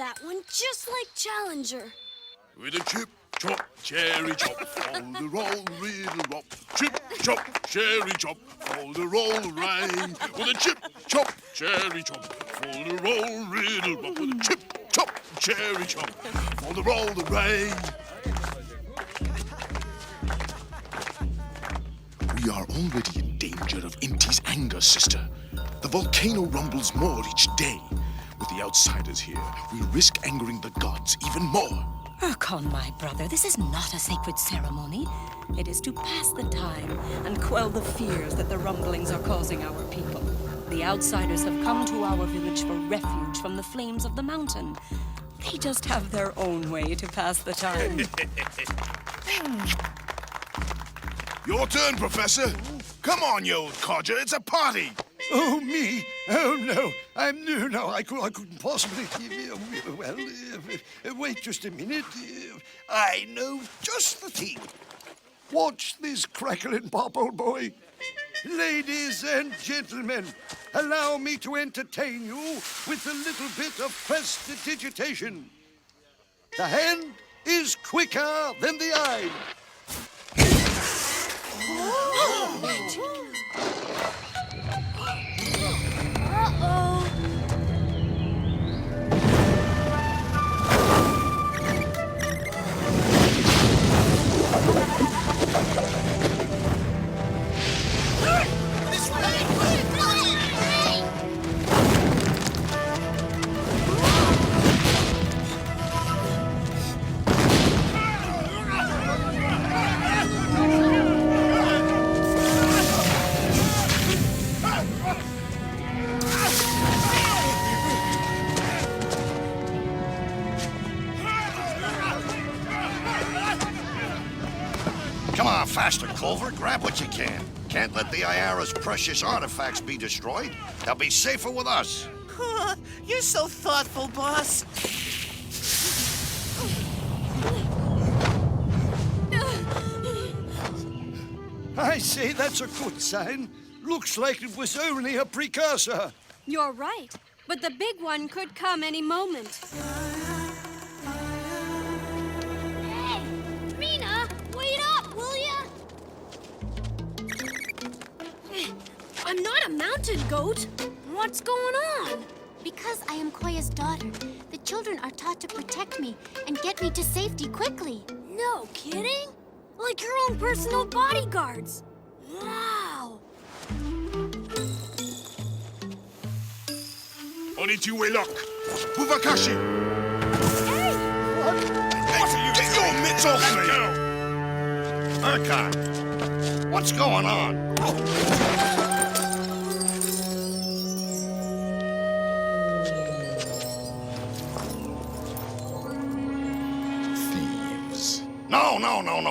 that one, just like Challenger. With a chip, chop, cherry chop, folder roll, riddle rop. Chip, chop, cherry chop, folder roll, rain. With a chip, chop, cherry chop, folder roll, riddle rop. With a chip, chop, cherry chop, folder roll, the rain. We are already in danger of Inti's anger, sister. The volcano rumbles more each day. With the outsiders here, we risk angering the gods even more. Urkon, my brother, this is not a sacred ceremony. It is to pass the time and quell the fears that the rumblings are causing our people. The outsiders have come to our village for refuge from the flames of the mountain. They just have their own way to pass the time. Your turn, Professor. Come on, you old codger. It's a party. Oh, me? Oh, no. No, I couldn't possibly... Well, wait just a minute. I know just the thing. Watch this crackling pop, old boy. Ladies and gentlemen, allow me to entertain you with a little bit of prestidigitation. The hand is quicker than the eye. Uh-oh. Come on, faster, Culver. Grab what you can. Can't let the Ayara's precious artifacts be destroyed. They'll be safer with us. You're so thoughtful, boss. I say that's a good sign. Looks like it was only a precursor. You're right, but the big one could come any moment. Hey, Mina, wait up, will ya? I'm not a mountain goat. What's going on? Because I am Koya's daughter, the children are taught to protect me and get me to safety quickly. No kidding? Like your own personal bodyguards. Wow. Onitiwe-lock. Buvakashi. Hey! Hey, get your mitts off me! Urkon, what's going on? Thieves. No.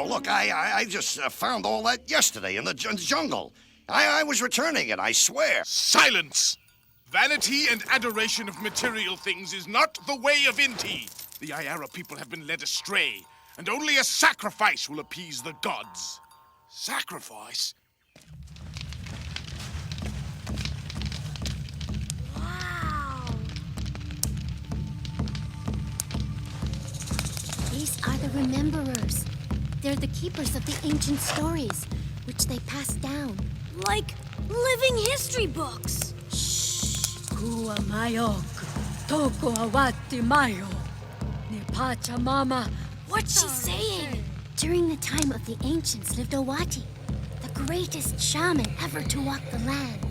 Look, I just found all that yesterday in the jungle. I was returning it, I swear. Silence! Vanity and adoration of material things is not the way of Inti. The Ayara people have been led astray, and only a sacrifice will appease the gods. Sacrifice? Wow. These are the Rememberers. They're the keepers of the ancient stories, which they pass down. Like living history books. Kua mayok, toko awati mayo, ni Pachamama. What's she saying? During the time of the ancients lived Awati, the greatest shaman ever to walk the land.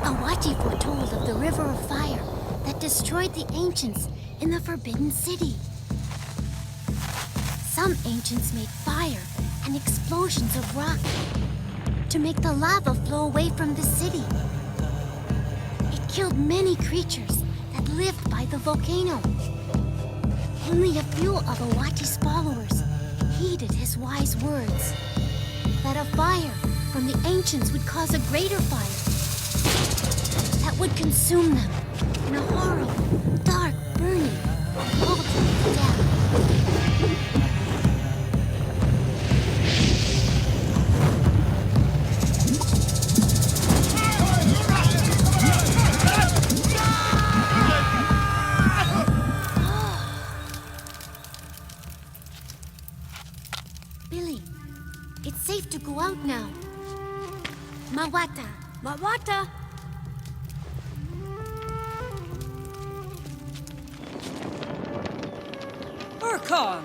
Awati foretold of the river of fire that destroyed the ancients in the Forbidden City. Some ancients made fire and explosions of rock to make the lava flow away from the city. It killed many creatures that lived by the volcano. Only a few of Awati's followers heeded his wise words, that a fire from the ancients would cause a greater fire that would consume them in a horrible, dark, burning, ultimate death. No. Mawata. Mawata. Urkon!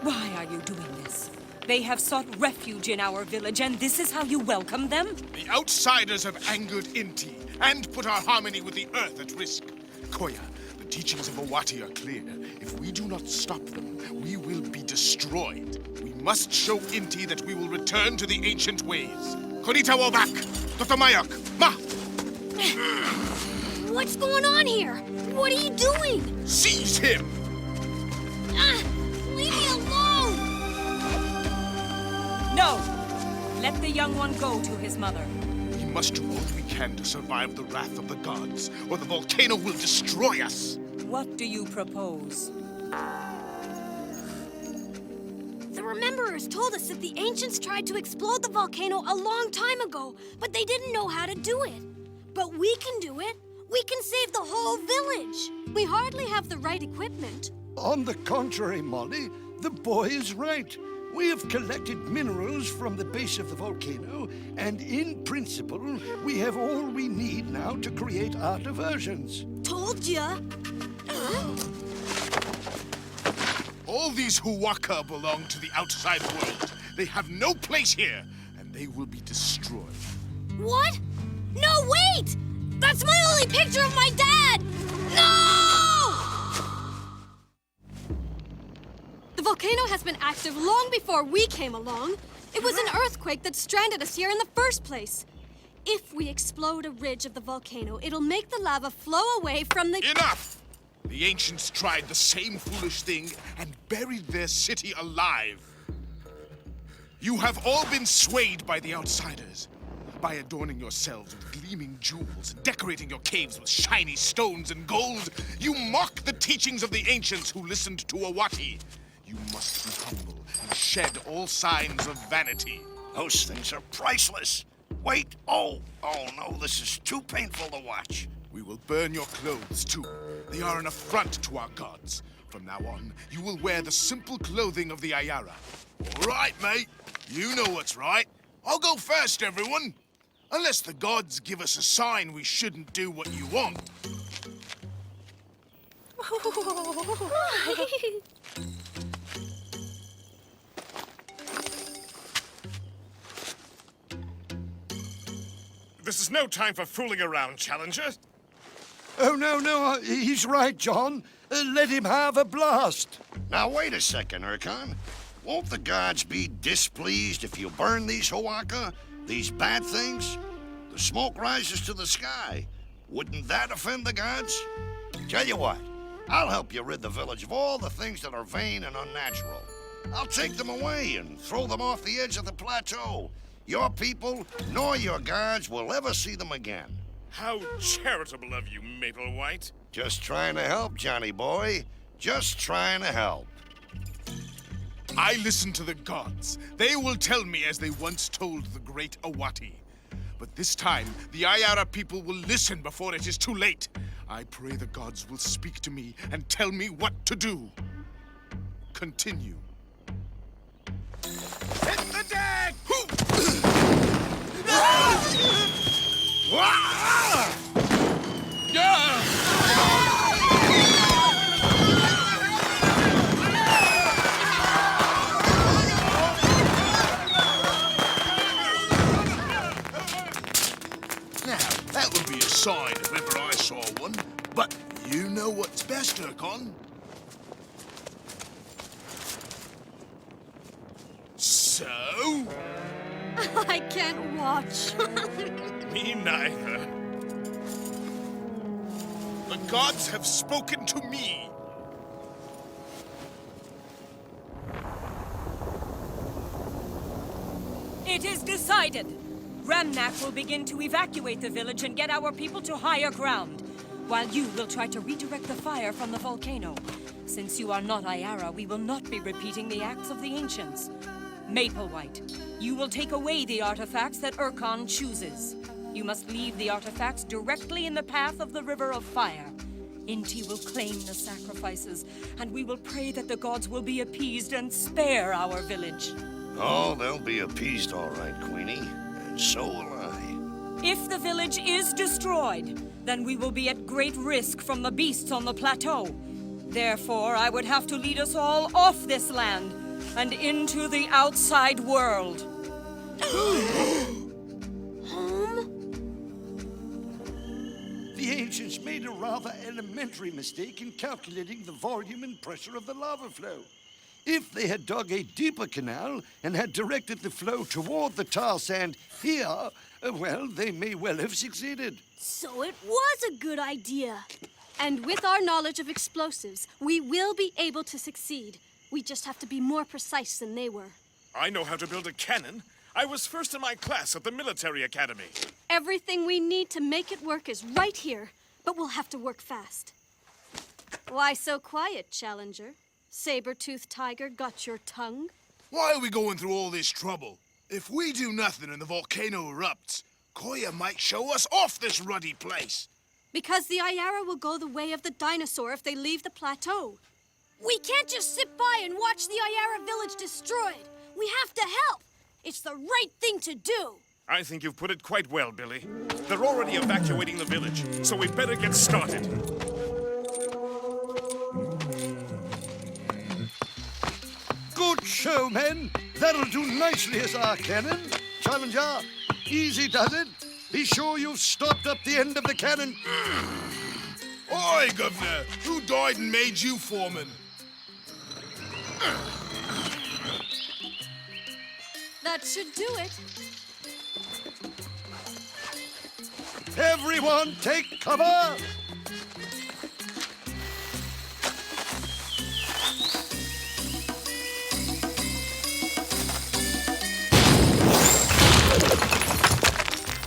Why are you doing this? They have sought refuge in our village, and this is how you welcome them? The outsiders have angered Inti and put our harmony with the earth at risk. Koya, the teachings of Owati are clear. If we do not stop them, we will be destroyed. We must show Inti that we will return to the ancient ways. Konita Wobak! Dr. Mayak! Ma! What's going on here? What are you doing? Seize him! Leave me alone! No! Let the young one go to his mother. We must do all we can to survive the wrath of the gods, or the volcano will destroy us. What do you propose? The Rememberers told us that the ancients tried to explode the volcano a long time ago, but they didn't know how to do it. But we can do it. We can save the whole village. We hardly have the right equipment. On the contrary, Molly, the boy is right. We have collected minerals from the base of the volcano, and in principle, we have all we need now to create our diversions. Told ya. All these Huwaka belong to the outside world. They have no place here, and they will be destroyed. What? No, wait! That's my only picture of my dad! No! The volcano has been active long before we came along. It was an earthquake that stranded us here in the first place. If we explode a ridge of the volcano, it'll make the lava flow away from the... Enough! The ancients tried the same foolish thing and buried their city alive. You have all been swayed by the outsiders. By adorning yourselves with gleaming jewels, decorating your caves with shiny stones and gold, you mock the teachings of the ancients who listened to Owati. You must be humble and shed all signs of vanity. Those things are priceless. Wait, oh no, this is too painful to watch. We will burn your clothes, too. They are an affront to our gods. From now on, you will wear the simple clothing of the Ayara. All right, mate. You know what's right. I'll go first, everyone. Unless the gods give us a sign we shouldn't do what you want. This is no time for fooling around, Challenger. Oh, no, he's right, John. Let him have a blast. Now, wait a second, Urkon. Won't the gods be displeased if you burn these Huwaka, these bad things? The smoke rises to the sky. Wouldn't that offend the gods? Tell you what, I'll help you rid the village of all the things that are vain and unnatural. I'll take them away and throw them off the edge of the plateau. Your people nor your gods will ever see them again. How charitable of you, Maple White. Just trying to help, Johnny boy. Just trying to help. I listen to the gods. They will tell me as they once told the great Owati. But this time, the Ayara people will listen before it is too late. I pray the gods will speak to me and tell me what to do. Continue. Hit the deck! Now, that would be a sign if ever I saw one. But you know what's best, Urkon. So? I can't watch. Me neither. The gods have spoken to me. It is decided. Ramnak will begin to evacuate the village and get our people to higher ground, while you will try to redirect the fire from the volcano. Since you are not Ayara, we will not be repeating the acts of the ancients. Maple White, you will take away the artifacts that Urkon chooses. You must leave the artifacts directly in the path of the River of Fire. Inti will claim the sacrifices, and we will pray that the gods will be appeased and spare our village. Oh, they'll be appeased all right, Queenie. And so will I. If the village is destroyed, then we will be at great risk from the beasts on the plateau. Therefore, I would have to lead us all off this land and into the outside world. Home? The ancients made a rather elementary mistake in calculating the volume and pressure of the lava flow. If they had dug a deeper canal and had directed the flow toward the tar sand here, well, they may well have succeeded. So it was a good idea. And with our knowledge of explosives, we will be able to succeed. We just have to be more precise than they were. I know how to build a cannon. I was first in my class at the military academy. Everything we need to make it work is right here, but we'll have to work fast. Why so quiet, Challenger? Saber-toothed tiger got your tongue? Why are we going through all this trouble? If we do nothing and the volcano erupts, Koya might show us off this ruddy place. Because the Ayara will go the way of the dinosaur if they leave the plateau. We can't just sit by and watch the Ayara village destroyed. We have to help. It's the right thing to do. I think you've put it quite well, Billy. They're already evacuating the village, so we better get started. Good show, men. That'll do nicely as our cannon. Challenger, easy does it. Be sure you've stopped up the end of the cannon. Oi, Governor! Who died and made you foreman? That should do it. Everyone, take cover!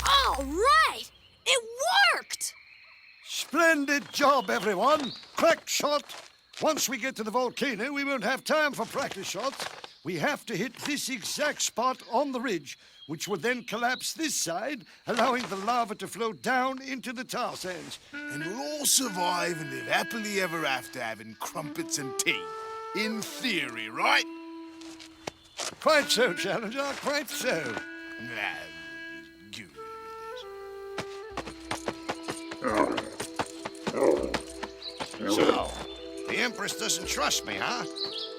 All right! It worked! Splendid job, everyone. Crack shot. Once we get to the volcano, we won't have time for practice shots. We have to hit this exact spot on the ridge, which will then collapse this side, allowing the lava to flow down into the tar sands. And we'll all survive and live happily ever after having crumpets and tea. In theory, right? Quite so, Challenger, quite so. So, the Empress doesn't trust me, huh?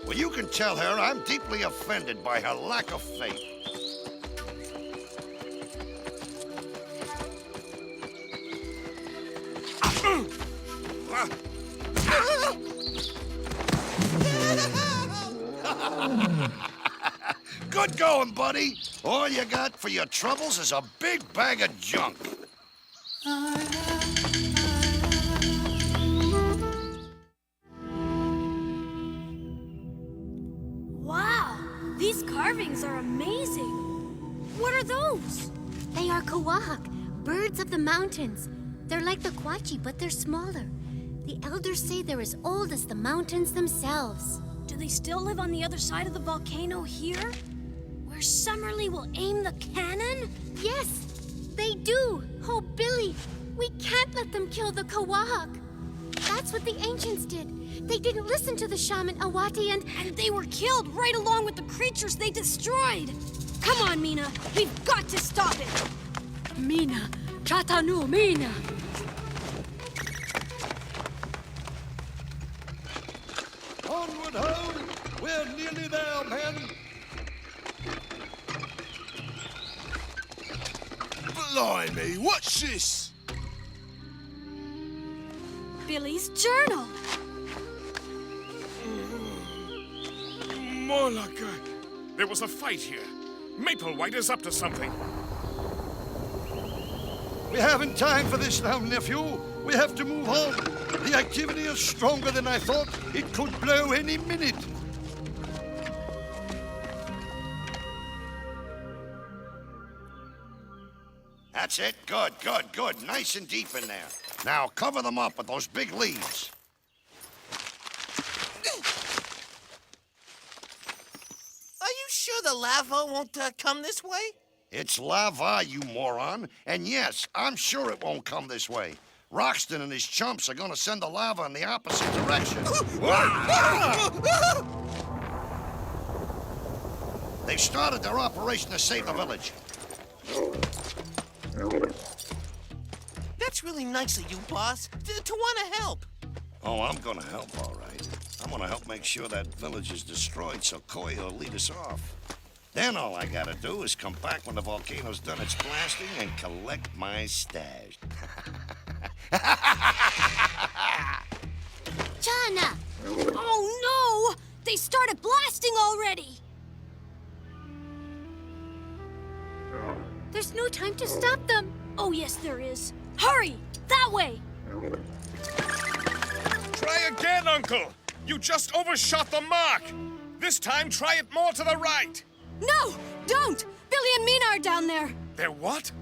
Well, you can tell her I'm deeply offended by her lack of faith. Good going, buddy. All you got for your troubles is a big bag of junk. Wow, these carvings are amazing. What are those? They are kawahak, birds of the mountains. They're like the kwachi, but they're smaller. The elders say they're as old as the mountains themselves. Do they still live on the other side of the volcano here? Where Summerlee will aim the cannon? Yes, they do. Oh, Billy, we can't let them kill the kawahak. That's what the ancients did. They didn't listen to the shaman Awati And they were killed right along with the creatures they destroyed. Come on, Mina. We've got to stop it. Mina, Chatanu, Mina. Onward, home. We're nearly there, men. Blimey, what's this? Billy's journal. Molaka! There was a fight here. Maplewhite is up to something. We haven't time for this now, nephew. We have to move on. The activity is stronger than I thought. It could blow any minute. That's it. Good, good, good. Nice and deep in there. Now cover them up with those big leaves. Are you sure the lava won't come this way? It's lava, you moron. And yes, I'm sure it won't come this way. Roxton and his chumps are gonna send the lava in the opposite direction. They've started their operation to save the village. That's really nice of you, boss, to want to help. Oh, I'm gonna help, all right. I'm gonna help make sure that village is destroyed so Koi will lead us off. Then all I gotta do is come back when the volcano's done its blasting and collect my stash. Chana! Oh no! They started blasting already! There's no time to stop them. Oh yes, there is. Hurry! That way! Try again, Uncle. You just overshot the mark. This time, try it more to the right. No! Don't! Billy and Mina are down there! They're what?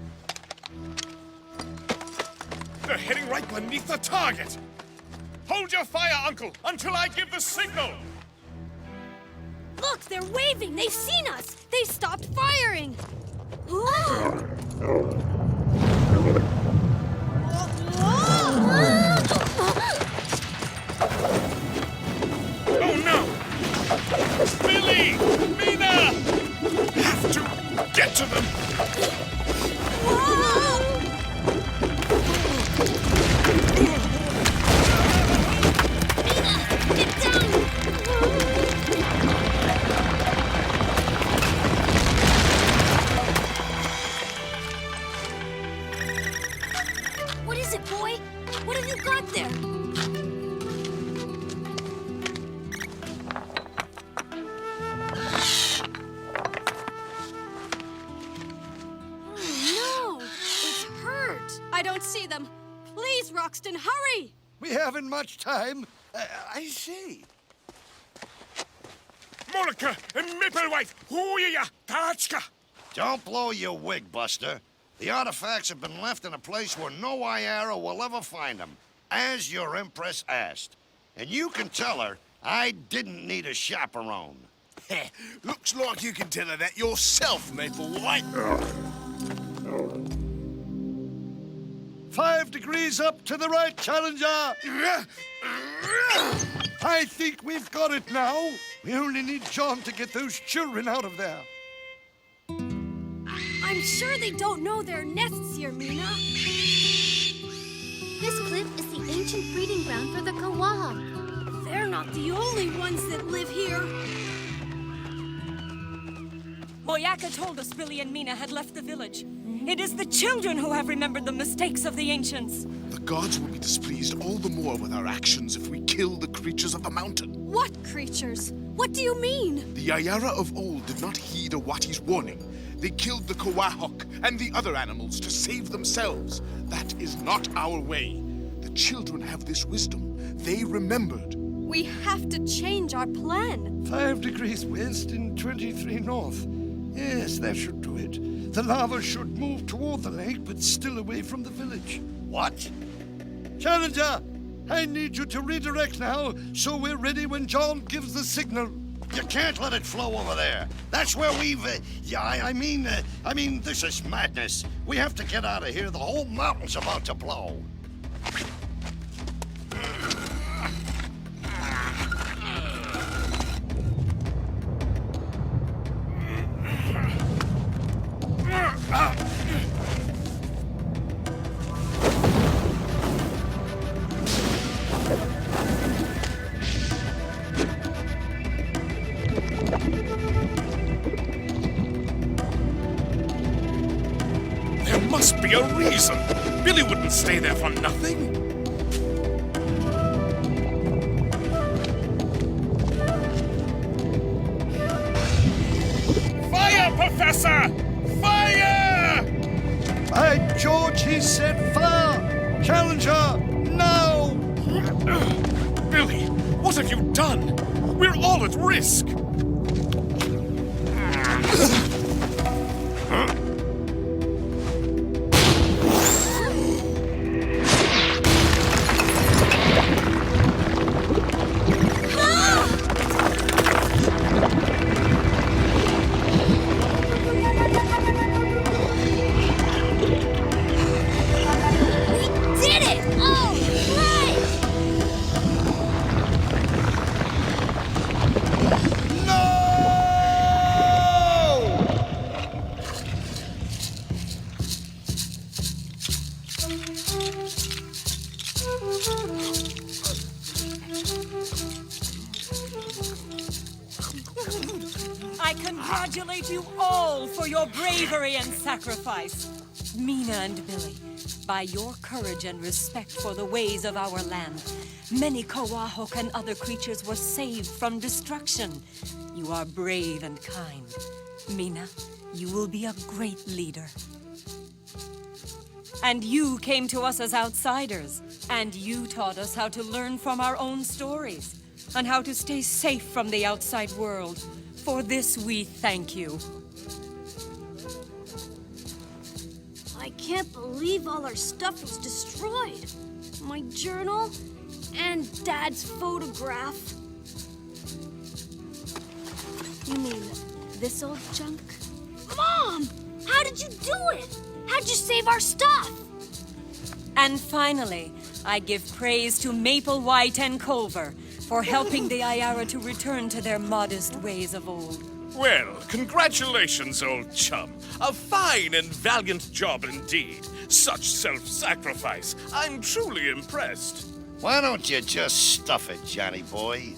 They're heading right beneath the target. Hold your fire, Uncle, until I give the signal. Look, they're waving! They've seen us! They stopped firing! Oh no! Billy! Mina! Have to get to them! Get down! What is it, boy? What have you got there? Oh, no! It's hurt! I don't see them. Please, Roxton, hurry! We haven't much time. I see. Monica and Mapplewhite! Hooyah! Tachka! Don't blow your wig, Buster. The artifacts have been left in a place where no IRA will ever find them, as your Empress asked. And you can tell her I didn't need a chaperone. Looks like you can tell her that yourself, Mapplewhite. 5 degrees up to the right, Challenger. I think we've got it now. We only need John to get those children out of there. I'm sure they don't know there are nests here, Mina. This cliff is the ancient breeding ground for the Kawaha. They're not the only ones that live here. Boyaka told us Billy and Mina had left the village. It is the children who have remembered the mistakes of the ancients. The gods will be displeased all the more with our actions if we kill the creatures of the mountain. What creatures? What do you mean? The Ayara of old did not heed Awati's warning. They killed the Kawahok and the other animals to save themselves. That is not our way. The children have this wisdom. They remembered. We have to change our plan. 5 degrees west and 23 north. Yes, that should do it. The lava should move toward the lake, but still away from the village. What? Challenger, I need you to redirect now, so we're ready when John gives the signal. You can't let it flow over there. That's where we've... I mean, this is madness. We have to get out of here. The whole mountain's about to blow. There must be a reason. Billy wouldn't stay there for nothing. Fire, Professor! Fire! By George, he said fire! Challenger, now! Billy, what have you done? We're all at risk. We did it! Oh, right! No! I congratulate you all for your bravery and sacrifice. Mina and Billy, by your courage and respect for the ways of our land, many Kawahok and other creatures were saved from destruction. You are brave and kind. Mina, you will be a great leader. And you came to us as outsiders, and you taught us how to learn from our own stories, and how to stay safe from the outside world. For this, we thank you. I can't believe all our stuff was destroyed. My journal and Dad's photograph. You mean this old junk? Mom! How did you do it? How'd you save our stuff? And finally, I give praise to Maple White and Culver for helping the Ayara to return to their modest ways of old. Well, congratulations, old chum. A fine and valiant job indeed. Such self-sacrifice. I'm truly impressed. Why don't you just stuff it, Johnny boy?